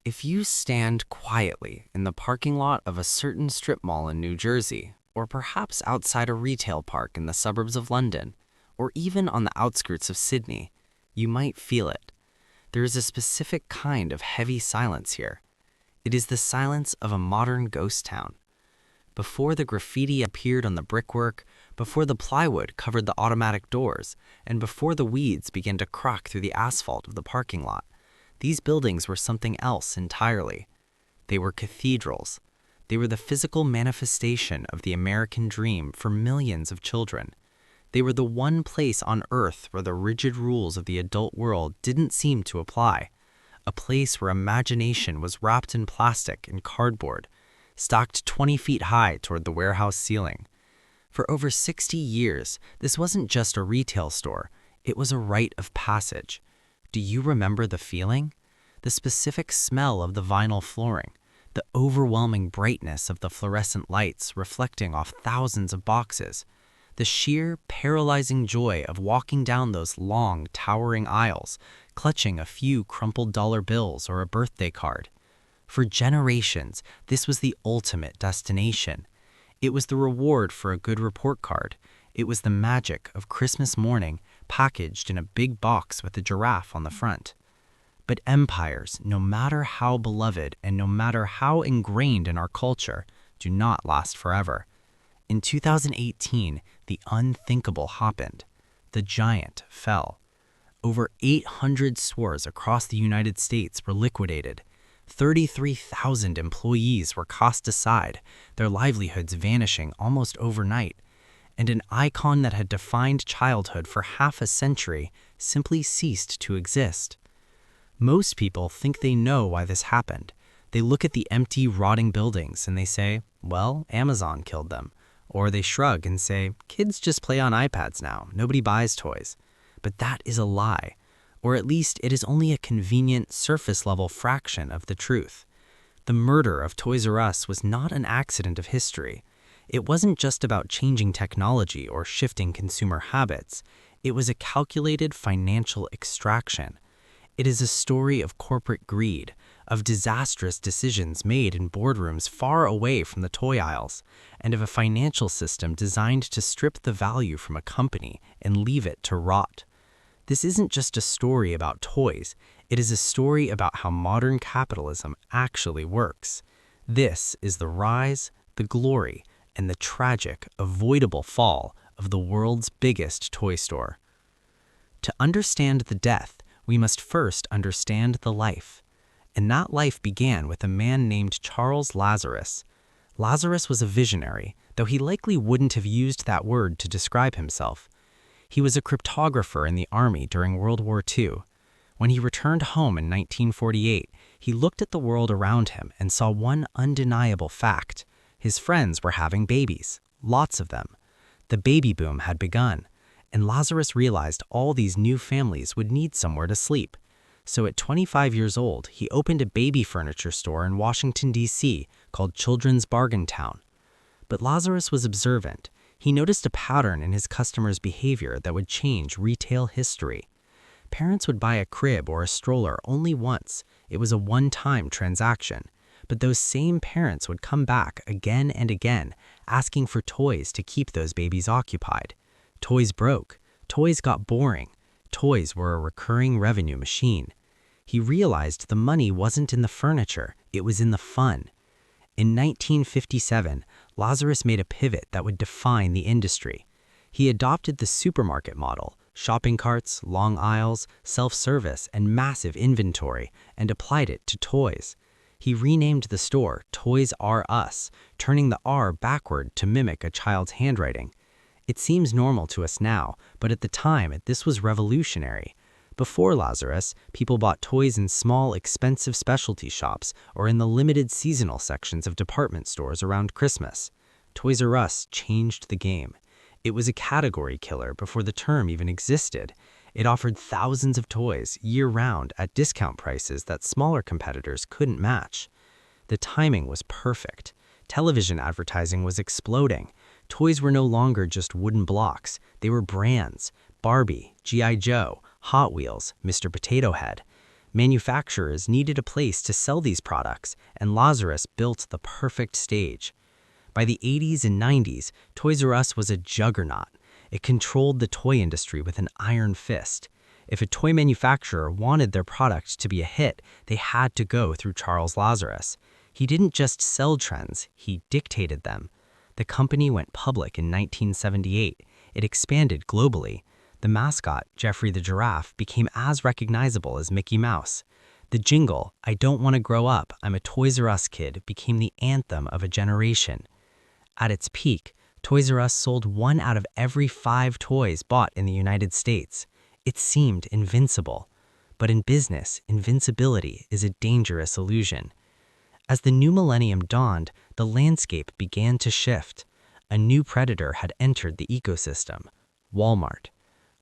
If you stand quietly in the parking lot of a certain strip mall in New Jersey, or perhaps outside a retail park in the suburbs of London, or even on the outskirts of Sydney, you might feel it. There is a specific kind of heavy silence here. It is the silence of a modern ghost town. Before the graffiti appeared on the brickwork, before the plywood covered the automatic doors, and before the weeds began to crack through the asphalt of the parking lot, these buildings were something else entirely. They were cathedrals. They were the physical manifestation of the American dream for millions of children. They were the one place on earth where the rigid rules of the adult world didn't seem to apply. A place where imagination was wrapped in plastic and cardboard, stocked 20 feet high toward the warehouse ceiling. For over 60 years, this wasn't just a retail store, it was a rite of passage. Do you remember the feeling? The specific smell of the vinyl flooring, the overwhelming brightness of the fluorescent lights reflecting off thousands of boxes, the sheer, paralyzing joy of walking down those long, towering aisles, clutching a few crumpled dollar bills or a birthday card. For generations, this was the ultimate destination. It was the reward for a good report card. It was the magic of Christmas morning packaged in a big box with a giraffe on the front. But empires, no matter how beloved and no matter how ingrained in our culture, do not last forever. In 2018, the unthinkable happened. The giant fell. Over 800 stores across the United States were liquidated. 33,000 employees were cast aside, their livelihoods vanishing almost overnight. And an icon that had defined childhood for half a century simply ceased to exist. Most people think they know why this happened. They look at the empty, rotting buildings and they say, well, Amazon killed them. Or they shrug and say, kids just play on iPads now, nobody buys toys. But that is a lie. Or at least it is only a convenient, surface-level fraction of the truth. The murder of Toys R Us was not an accident of history. It wasn't just about changing technology or shifting consumer habits. It was a calculated financial extraction. It is a story of corporate greed, of disastrous decisions made in boardrooms far away from the toy aisles, and of a financial system designed to strip the value from a company and leave it to rot. This isn't just a story about toys. It is a story about how modern capitalism actually works. This is the rise, the glory, and the tragic, avoidable fall of the world's biggest toy store. To understand the death, we must first understand the life. And that life began with a man named Charles Lazarus. Lazarus was a visionary, though he likely wouldn't have used that word to describe himself. He was a cryptographer in the army during World War II. When he returned home in 1948, he looked at the world around him and saw one undeniable fact. His friends were having babies, lots of them. The baby boom had begun, and Lazarus realized all these new families would need somewhere to sleep. So at 25 years old, he opened a baby furniture store in Washington, D.C. called Children's Bargain Town. But Lazarus was observant. He noticed a pattern in his customers' behavior that would change retail history. Parents would buy a crib or a stroller only once. It was a one-time transaction. But those same parents would come back again and again, asking for toys to keep those babies occupied. Toys broke. Toys got boring. Toys were a recurring revenue machine. He realized the money wasn't in the furniture, it was in the fun. In 1957, Lazarus made a pivot that would define the industry. He adopted the supermarket model, shopping carts, long aisles, self-service, and massive inventory, and applied it to toys. He renamed the store Toys R Us, turning the R backward to mimic a child's handwriting. It seems normal to us now, but at the time, this was revolutionary. Before Lazarus, people bought toys in small, expensive specialty shops or in the limited seasonal sections of department stores around Christmas. Toys R Us changed the game. It was a category killer before the term even existed. It offered thousands of toys year-round at discount prices that smaller competitors couldn't match. The timing was perfect. Television advertising was exploding. Toys were no longer just wooden blocks. They were brands. Barbie, G.I. Joe, Hot Wheels, Mr. Potato Head. Manufacturers needed a place to sell these products, and Lazarus built the perfect stage. By the 80s and 90s, Toys R Us was a juggernaut. It controlled the toy industry with an iron fist. If a toy manufacturer wanted their product to be a hit, they had to go through Charles Lazarus. He didn't just sell trends, he dictated them. The company went public in 1978. It expanded globally. The mascot, Geoffrey the Giraffe, became as recognizable as Mickey Mouse. The jingle, "I don't want to grow up, I'm a Toys R Us kid," became the anthem of a generation. At its peak, Toys R Us sold 1 out of every 5 toys bought in the United States. It seemed invincible. But in business, invincibility is a dangerous illusion. As the new millennium dawned, the landscape began to shift. A new predator had entered the ecosystem: Walmart.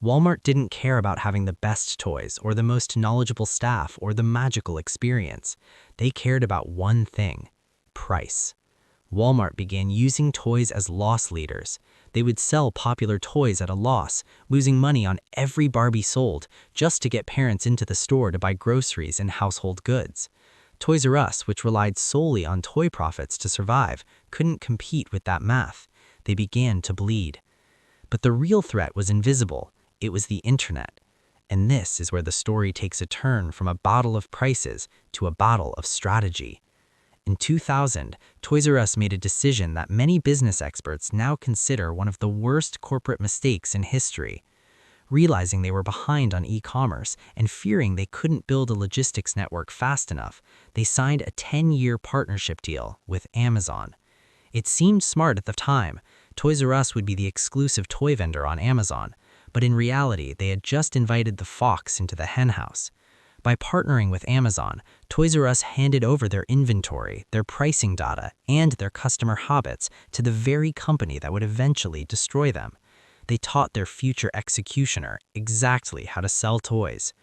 Walmart didn't care about having the best toys or the most knowledgeable staff or the magical experience. They cared about one thing: price. Walmart began using toys as loss leaders. They would sell popular toys at a loss, losing money on every Barbie sold just to get parents into the store to buy groceries and household goods. Toys R Us, which relied solely on toy profits to survive, couldn't compete with that math. They began to bleed. But the real threat was invisible. It was the internet. And this is where the story takes a turn from a battle of prices to a battle of strategy. In 2000, Toys R Us made a decision that many business experts now consider one of the worst corporate mistakes in history. Realizing they were behind on e-commerce and fearing they couldn't build a logistics network fast enough, they signed a 10-year partnership deal with Amazon. It seemed smart at the time. Toys R Us would be the exclusive toy vendor on Amazon, but in reality, they had just invited the fox into the henhouse. By partnering with Amazon, Toys R Us handed over their inventory, their pricing data, and their customer habits to the very company that would eventually destroy them. They taught their future executioner exactly how to sell toys.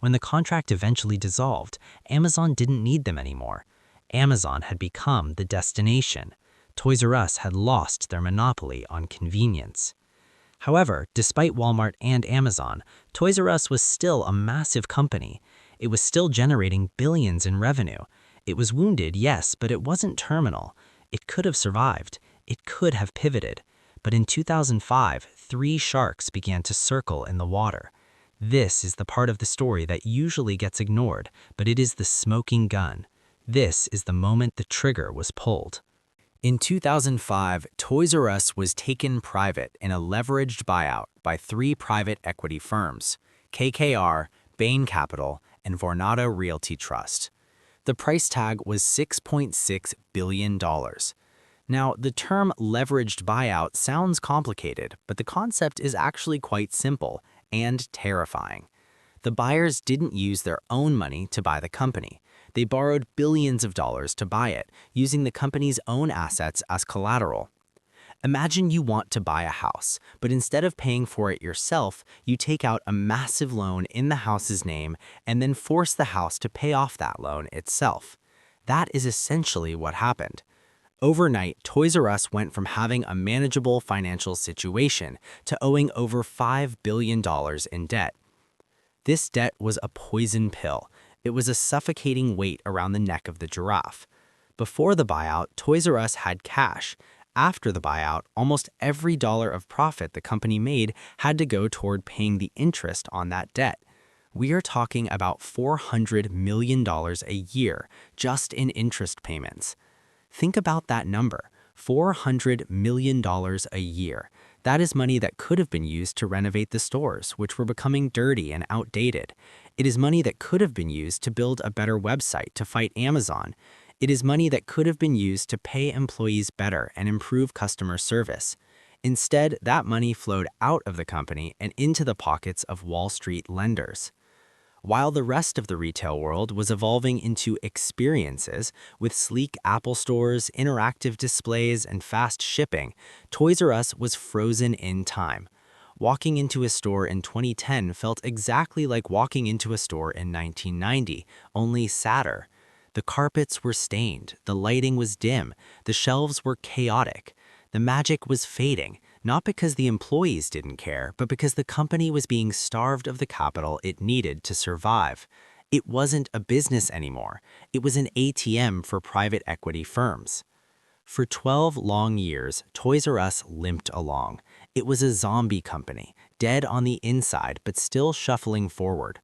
When the contract eventually dissolved, Amazon didn't need them anymore. Amazon had become the destination. Toys R Us had lost their monopoly on convenience. However, despite Walmart and Amazon, Toys R Us was still a massive company. It was still generating billions in revenue. It was wounded, yes, but it wasn't terminal. It could have survived. It could have pivoted. But in 2005, 3 sharks began to circle in the water. This is the part of the story that usually gets ignored, but it is the smoking gun. This is the moment the trigger was pulled. In 2005, Toys R Us was taken private in a leveraged buyout by 3 private equity firms: KKR, Bain Capital, and Vornado Realty Trust. The price tag was $6.6 billion. Now, the term leveraged buyout sounds complicated, but the concept is actually quite simple and terrifying. The buyers didn't use their own money to buy the company. They borrowed billions of dollars to buy it, using the company's own assets as collateral. Imagine you want to buy a house, but instead of paying for it yourself, you take out a massive loan in the house's name and then force the house to pay off that loan itself. That is essentially what happened. Overnight, Toys R Us went from having a manageable financial situation to owing over $5 billion in debt. This debt was a poison pill. It was a suffocating weight around the neck of the giraffe. Before the buyout, Toys R Us had cash. After the buyout, almost every dollar of profit the company made had to go toward paying the interest on that debt. We are talking about $400 million a year just in interest payments. Think about that number, $400 million a year. That is money that could have been used to renovate the stores, which were becoming dirty and outdated. It is money that could have been used to build a better website to fight Amazon. It is money that could have been used to pay employees better and improve customer service. Instead, that money flowed out of the company and into the pockets of Wall Street lenders. While the rest of the retail world was evolving into experiences with sleek Apple stores, interactive displays, and fast shipping, Toys R Us was frozen in time. Walking into a store in 2010 felt exactly like walking into a store in 1990, only sadder. The carpets were stained, the lighting was dim, the shelves were chaotic. The magic was fading, not because the employees didn't care, but because the company was being starved of the capital it needed to survive. It wasn't a business anymore. It was an ATM for private equity firms. For 12 long years, Toys R Us limped along. It was a zombie company, dead on the inside but still shuffling forward.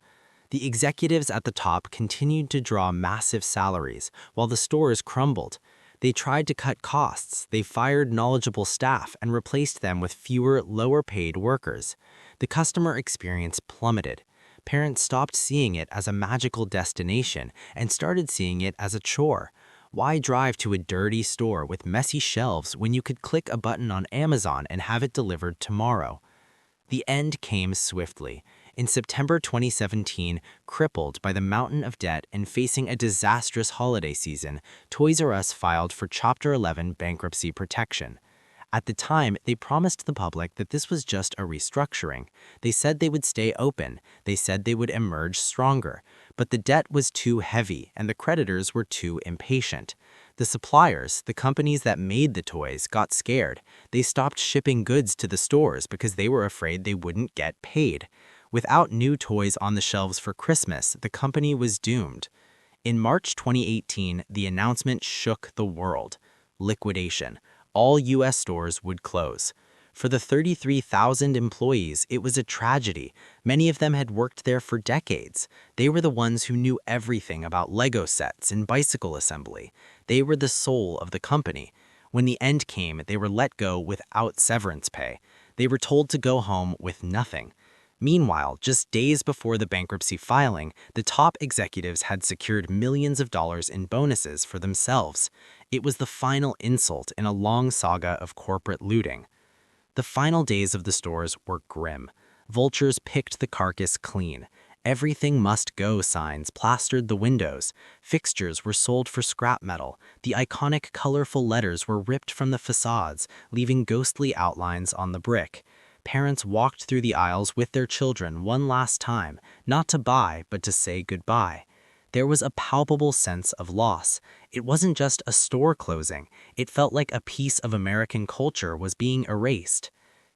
The executives at the top continued to draw massive salaries, while the stores crumbled. They tried to cut costs, they fired knowledgeable staff and replaced them with fewer, lower-paid workers. The customer experience plummeted. Parents stopped seeing it as a magical destination and started seeing it as a chore. Why drive to a dirty store with messy shelves when you could click a button on Amazon and have it delivered tomorrow? The end came swiftly. In September 2017, crippled by the mountain of debt and facing a disastrous holiday season, Toys R Us filed for Chapter 11 bankruptcy protection. At the time, they promised the public that this was just a restructuring. They said they would stay open. They said they would emerge stronger. But the debt was too heavy, and the creditors were too impatient. The suppliers, the companies that made the toys, got scared. They stopped shipping goods to the stores because they were afraid they wouldn't get paid. Without new toys on the shelves for Christmas, the company was doomed. In March 2018, the announcement shook the world. Liquidation. All U.S. stores would close. For the 33,000 employees, it was a tragedy. Many of them had worked there for decades. They were the ones who knew everything about Lego sets and bicycle assembly. They were the soul of the company. When the end came, they were let go without severance pay. They were told to go home with nothing. Meanwhile, just days before the bankruptcy filing, the top executives had secured millions of dollars in bonuses for themselves. It was the final insult in a long saga of corporate looting. The final days of the stores were grim. Vultures picked the carcass clean. "Everything must go" signs plastered the windows. Fixtures were sold for scrap metal. The iconic colorful letters were ripped from the facades, leaving ghostly outlines on the brick. Parents walked through the aisles with their children one last time, not to buy, but to say goodbye. There was a palpable sense of loss. It wasn't just a store closing. It felt like a piece of American culture was being erased.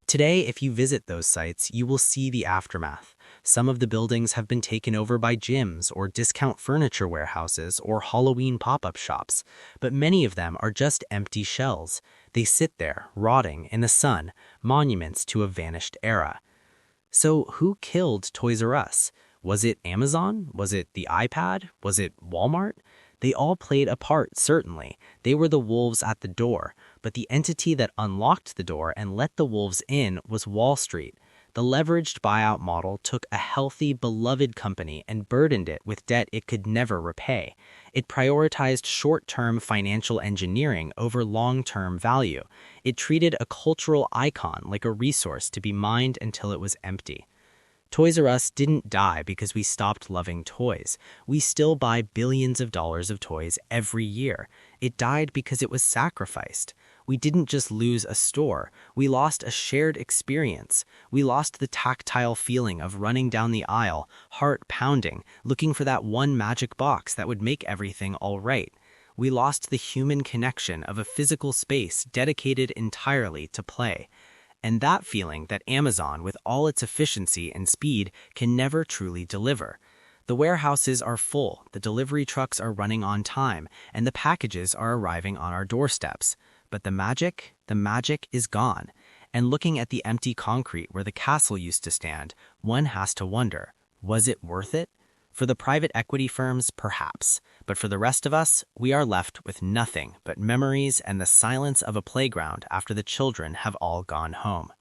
Today, if you visit those sites, you will see the aftermath. Some of the buildings have been taken over by gyms or discount furniture warehouses or Halloween pop-up shops, but many of them are just empty shells. They sit there, rotting in the sun, monuments to a vanished era. So who killed Toys R Us? Was it Amazon? Was it the iPad? Was it Walmart? They all played a part, certainly. They were the wolves at the door, but the entity that unlocked the door and let the wolves in was Wall Street. The leveraged buyout model took a healthy, beloved company and burdened it with debt it could never repay. It prioritized short-term financial engineering over long-term value. It treated a cultural icon like a resource to be mined until it was empty. Toys R Us didn't die because we stopped loving toys. We still buy billions of dollars of toys every year. It died because it was sacrificed. We didn't just lose a store. We lost a shared experience. We lost the tactile feeling of running down the aisle, heart pounding, looking for that one magic box that would make everything all right. We lost the human connection of a physical space dedicated entirely to play. And that feeling that Amazon, with all its efficiency and speed, can never truly deliver. The warehouses are full, the delivery trucks are running on time, and the packages are arriving on our doorsteps. But the magic is gone. And looking at the empty concrete where the castle used to stand, one has to wonder, was it worth it? For the private equity firms, perhaps. But for the rest of us, we are left with nothing but memories and the silence of a playground after the children have all gone home.